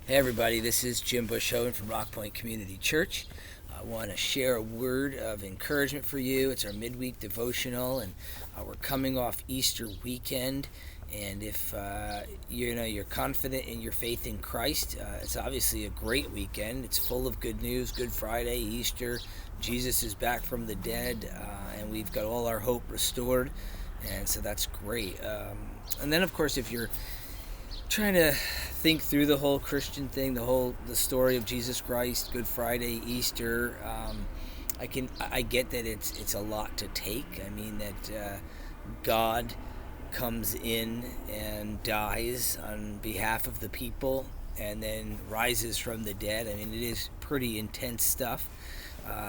Hey everybody, this is Jim Bushhoven from Rockpoint Community Church. I want to share a word of encouragement for you. It's our midweek devotional, and we're coming off Easter weekend. And if you're confident in your faith in Christ, it's obviously a great weekend. It's full of good news. Good Friday, Easter, Jesus is back from the dead, and we've got all our hope restored, and so that's great. And then, of course, if you're trying to think through the whole Christian thing, the story of Jesus Christ, Good Friday, Easter, I get that it's a lot to take. I mean that God comes in and dies on behalf of the people and then rises from the dead. I mean, it is pretty intense stuff.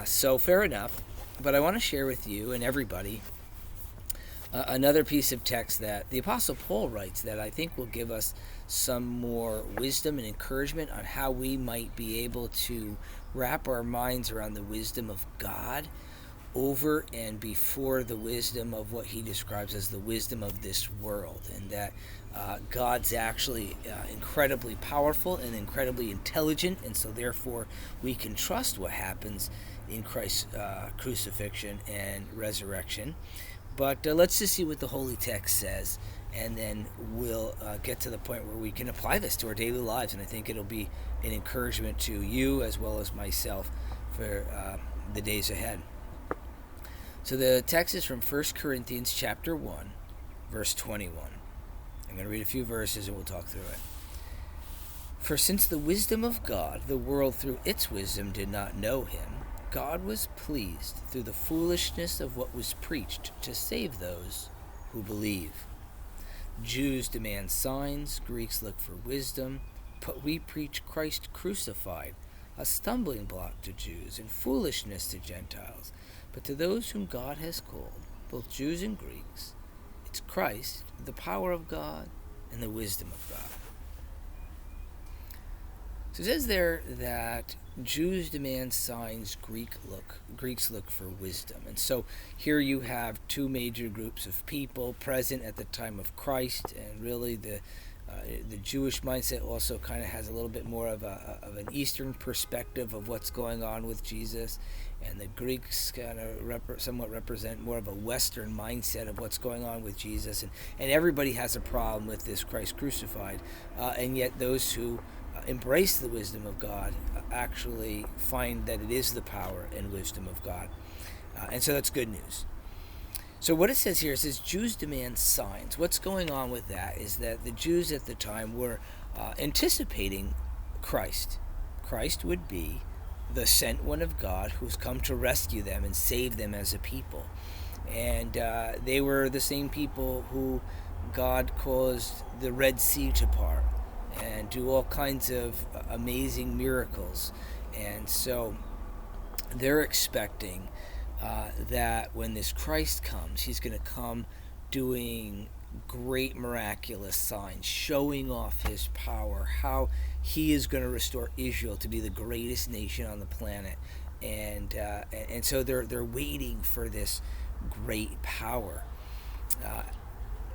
So fair enough. But I want to share with you and everybody another piece of text that the Apostle Paul writes that I think will give us some more wisdom and encouragement on how we might be able to wrap our minds around the wisdom of God over and before the wisdom of what he describes as the wisdom of this world, and that God's actually incredibly powerful and incredibly intelligent, and so therefore we can trust what happens in Christ's crucifixion and resurrection. But let's just see what the Holy Text says, and then we'll get to the point where we can apply this to our daily lives, and I think it'll be an encouragement to you as well as myself for the days ahead. So the text is from 1 Corinthians chapter 1, verse 21. I'm going to read a few verses and we'll talk through it. For since the wisdom of God, the world through its wisdom did not know him, God was pleased through the foolishness of what was preached to save those who believe. Jews demand signs, Greeks look for wisdom, but we preach Christ crucified, a stumbling block to Jews and foolishness to Gentiles. But to those whom God has called, both Jews and Greeks, it's Christ, the power of God and the wisdom of God. So it says there that Jews demand signs, Greeks look for wisdom. And so here you have two major groups of people present at the time of Christ, and really the Jewish mindset also kind of has a little bit more of an Eastern perspective of what's going on with Jesus, and the Greeks kind of somewhat represent more of a Western mindset of what's going on with Jesus, and everybody has a problem with this Christ crucified, and yet those who embrace the wisdom of God actually find that it is the power and wisdom of God, and so that's good news. So what it says here, it says Jews demand signs. What's going on with that is that the Jews at the time were anticipating Christ. Christ would be the sent one of God who's come to rescue them and save them as a people. And they were the same people who God caused the Red Sea to part and do all kinds of amazing miracles. And so they're expecting that when this Christ comes, he's going to come doing great miraculous signs, showing off his power, how he is going to restore Israel to be the greatest nation on the planet. And so they're waiting for this great power.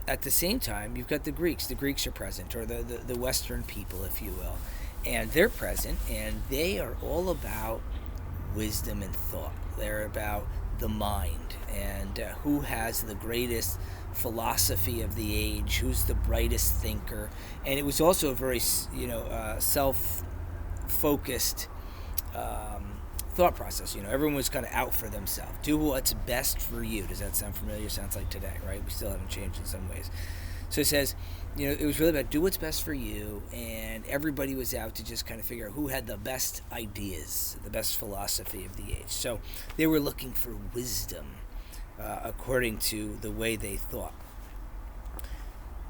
At the same time, you've got the Greeks. The Greeks are present, or the Western people, if you will. And they're present, and they are all about wisdom and thought. They're about the mind and who has the greatest philosophy of the age, who's the brightest thinker. And it was also a very, self-focused thought process. Everyone was kind of out for themselves. Do what's best for you. Does that sound familiar? Sounds like today, right? We still haven't changed in some ways. So it says, it was really about do what's best for you, and everybody was out to just kind of figure out who had the best ideas, the best philosophy of the age. So they were looking for wisdom according to the way they thought.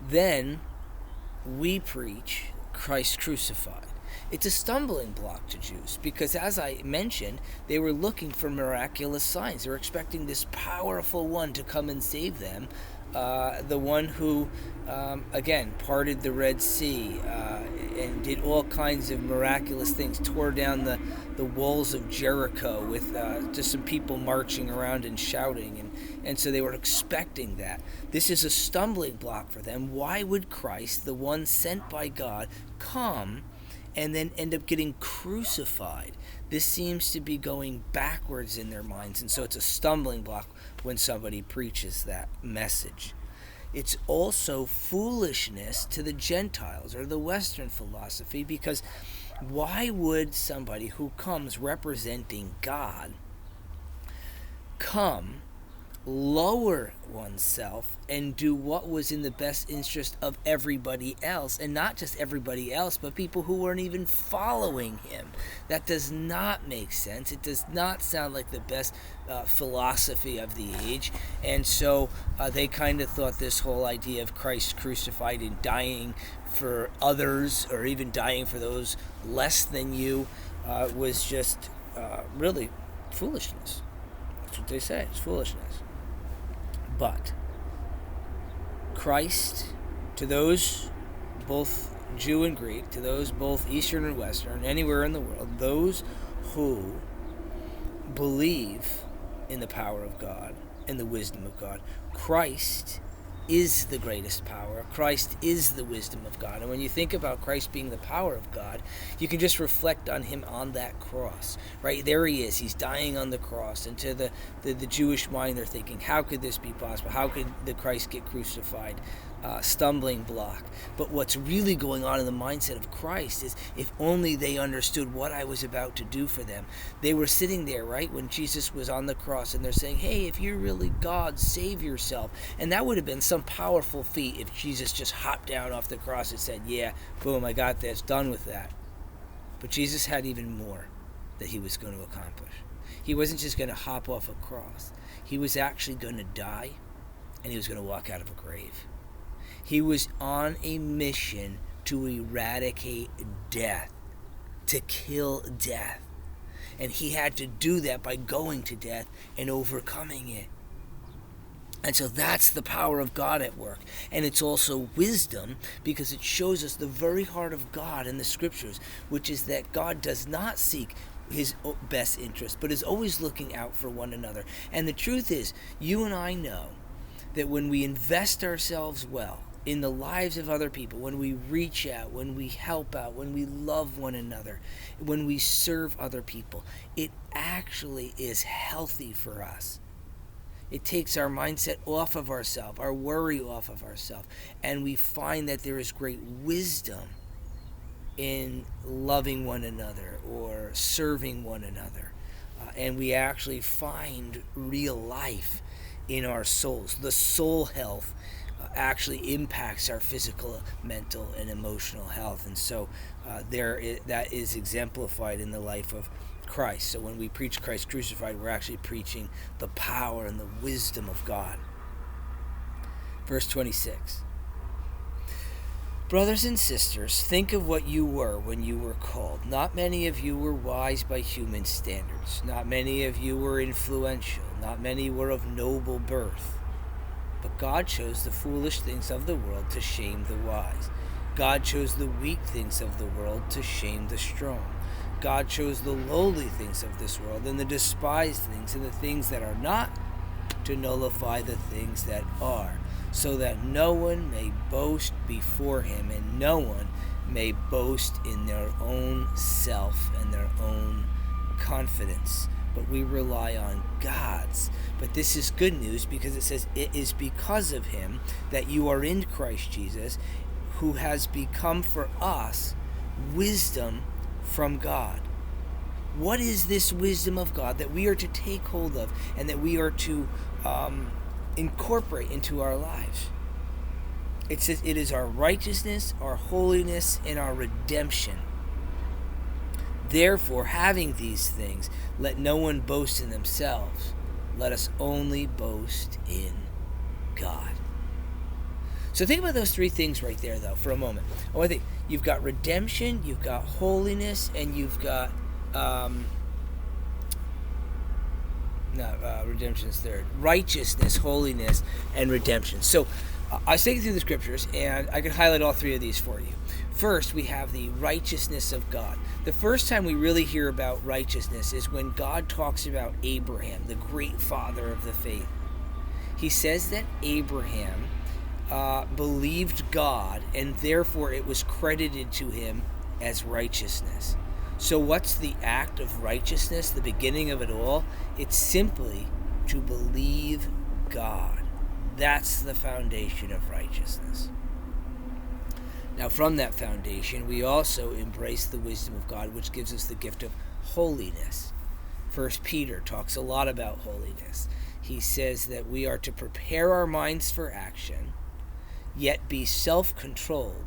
Then we preach Christ crucified. It's a stumbling block to Jews because, as I mentioned, they were looking for miraculous signs. They were expecting this powerful one to come and save them, the one who, again, parted the Red Sea and did all kinds of miraculous things, tore down the walls of Jericho with just some people marching around and shouting. And so they were expecting that. This is a stumbling block for them. Why would Christ, the one sent by God, come and then end up getting crucified. This seems to be going backwards in their minds, and so it's a stumbling block when somebody preaches that message. It's also foolishness to the Gentiles or the Western philosophy, because why would somebody who comes representing God come, lower oneself, and do what was in the best interest of everybody else, and not just everybody else, but people who weren't even following him? That does not make sense. It does not sound like the best philosophy of the age. And so they kind of thought this whole idea of Christ crucified and dying for others, or even dying for those less than you, was just really foolishness. That's what they say. It's foolishness. But Christ, to those both Jew and Greek, to those both Eastern and Western, anywhere in the world, those who believe in the power of God and the wisdom of God, Christ is the greatest power. Christ is the wisdom of God. And when you think about Christ being the power of God, you can just reflect on him on that cross. Right there he is. He's dying on the cross. And to the Jewish mind, they're thinking, how could this be possible? How could the Christ get crucified? Stumbling block. But what's really going on in the mindset of Christ is, if only they understood what I was about to do for them. They were sitting there, right, when Jesus was on the cross, and they're saying, hey, if you're really God, save yourself. And that would have been some powerful feat if Jesus just hopped down off the cross and said, yeah, boom, I got this, done with that. But Jesus had even more that he was going to accomplish. He wasn't just going to hop off a cross. He was actually going to die, and he was going to walk out of a grave. He was on a mission to eradicate death, to kill death. And he had to do that by going to death and overcoming it. And so that's the power of God at work. And it's also wisdom, because it shows us the very heart of God in the scriptures, which is that God does not seek his best interest, but is always looking out for one another. And the truth is, you and I know that when we invest ourselves well in the lives of other people, when we reach out, when we help out, when we love one another, when we serve other people, it actually is healthy for us. It takes our mindset off of ourselves, our worry off of ourselves, and we find that there is great wisdom in loving one another or serving one another. And we actually find real life in our souls. The soul health actually impacts our physical, mental, and emotional health. And so that is exemplified in the life of Christ. So when we preach Christ crucified, we're actually preaching the power and the wisdom of God. Verse 26. Brothers and sisters, think of what you were when you were called. Not many of you were wise by human standards. Not many of you were influential. Not many were of noble birth. But God chose the foolish things of the world to shame the wise. God chose the weak things of the world to shame the strong. God chose the lowly things of this world and the despised things and the things that are not, to nullify the things that are, so that no one may boast before him, and no one may boast in their own self and their own confidence. But we rely on God's. But this is good news, because it says it is because of him that you are in Christ Jesus, who has become for us wisdom from God. What is this wisdom of God that we are to take hold of and that we are to incorporate into our lives? It says it is our righteousness, our holiness, and our redemption. Therefore, having these things, let no one boast in themselves. Let us only boast in God. So think about those three things right there, though, for a moment. Oh, I think you've got redemption, you've got holiness, and you've got redemption's third. Righteousness, holiness, and redemption. So I was thinking through the scriptures, and I could highlight all three of these for you. First, we have the righteousness of God. The first time we really hear about righteousness is when God talks about Abraham, the great father of the faith. He says that Abraham believed God, and therefore it was credited to him as righteousness. So what's the act of righteousness, the beginning of it all? It's simply to believe God. That's the foundation of righteousness. Now, from that foundation, we also embrace the wisdom of God, which gives us the gift of holiness. 1 Peter talks a lot about holiness. He says that we are to prepare our minds for action, yet be self-controlled.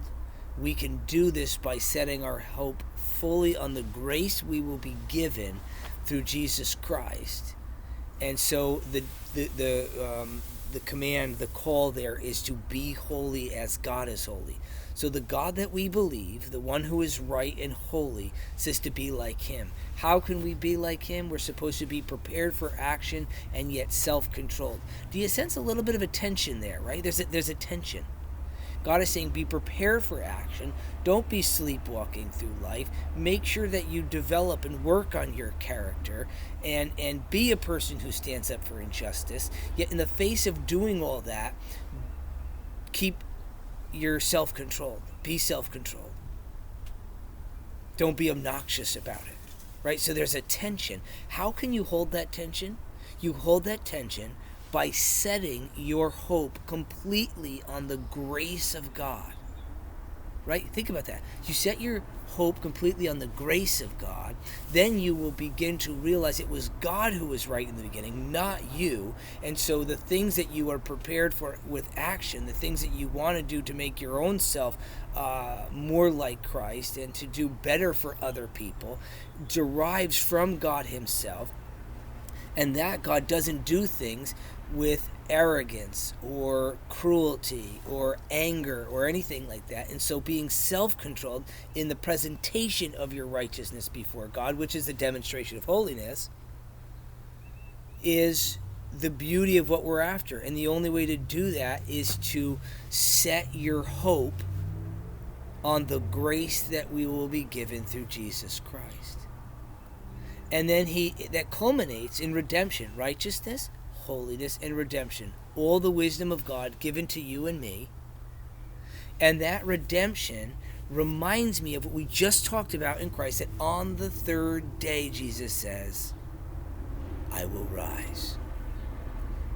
We can do this by setting our hope fully on the grace we will be given through Jesus Christ. And so the command, the call there is to be holy as God is holy. So the God that we believe, the one who is right and holy, says to be like him. How can we be like him? We're supposed to be prepared for action and yet self-controlled. Do you sense a little bit of a tension there, right? There's a tension. God is saying be prepared for action. Don't be sleepwalking through life. Make sure that you develop and work on your character and be a person who stands up for injustice. Yet in the face of doing all that, keep your self-controlled. Be self-controlled. Don't be obnoxious about it, right? So there's a tension. How can you hold that tension? You hold that tension by setting your hope completely on the grace of God, right? Think about that. You set your hope completely on the grace of God, then you will begin to realize it was God who was right in the beginning, not you. And so the things that you are prepared for with action, the things that you want to do to make your own self more like Christ and to do better for other people, derives from God himself. And that God doesn't do things with arrogance or cruelty or anger or anything like that. And so being self-controlled in the presentation of your righteousness before God, which is the demonstration of holiness, is the beauty of what we're after. And the only way to do that is to set your hope on the grace that we will be given through Jesus Christ. And then that culminates in redemption, righteousness, holiness, and redemption. All the wisdom of God given to you and me. And that redemption reminds me of what we just talked about in Christ, that on the third day, Jesus says, I will rise.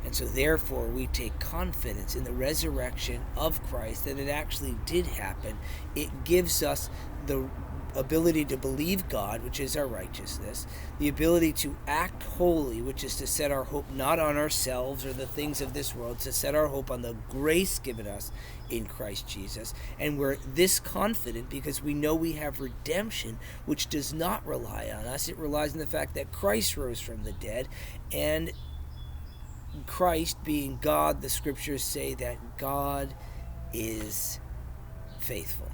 And so therefore we take confidence in the resurrection of Christ, that it actually did happen. It gives us the ability to believe God, which is our righteousness, the ability to act holy, which is to set our hope not on ourselves or the things of this world, to set our hope on the grace given us in Christ Jesus. And we're this confident because we know we have redemption, which does not rely on us. It relies on the fact that Christ rose from the dead, and Christ being God, the scriptures say that God is faithful.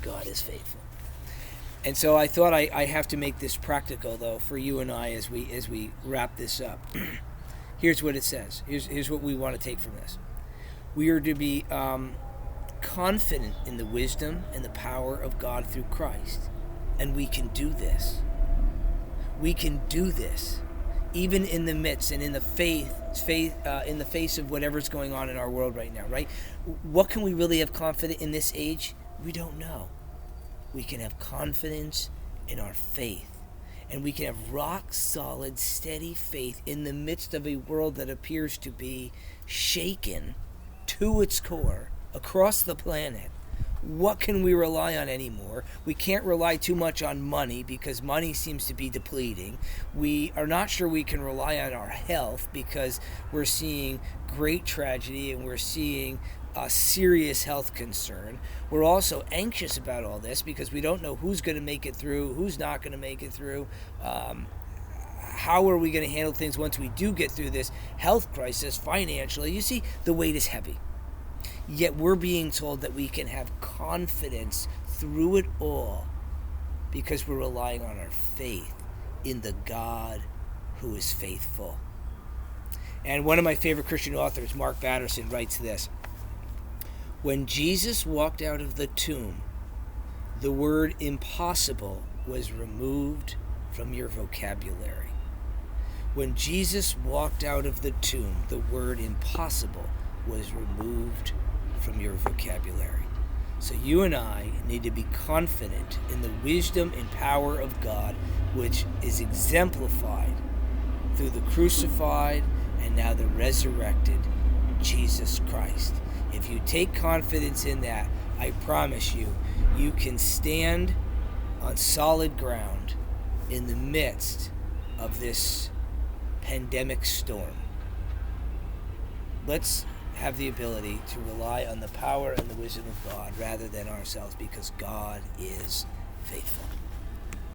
God is faithful. And so I thought I have to make this practical, though, for you and I as we wrap this up. Here's what it says. Here's what we want to take from this. We are to be confident in the wisdom and the power of God through Christ. And we can do this. We can do this, even in the midst and in the in the face of whatever's going on in our world right now, right? What can we really have confidence in this age? We don't know. We can have confidence in our faith. And we can have rock solid, steady faith in the midst of a world that appears to be shaken to its core across the planet. What can we rely on anymore? We can't rely too much on money because money seems to be depleting. We are not sure we can rely on our health because we're seeing great tragedy and we're seeing a serious health concern. We're also anxious about all this because we don't know who's going to make it through, who's not going to make it through. How are we going to handle things once we do get through this health crisis financially? You see, the weight is heavy. Yet we're being told that we can have confidence through it all because we're relying on our faith in the God who is faithful. And one of my favorite Christian authors, Mark Batterson, writes this: when Jesus walked out of the tomb, the word impossible was removed from your vocabulary. When Jesus walked out of the tomb, the word impossible was removed from your vocabulary. So you and I need to be confident in the wisdom and power of God, which is exemplified through the crucified and now the resurrected Jesus Christ. If you take confidence in that, I promise you, you can stand on solid ground in the midst of this pandemic storm. Let's have the ability to rely on the power and the wisdom of God rather than ourselves, because God is faithful.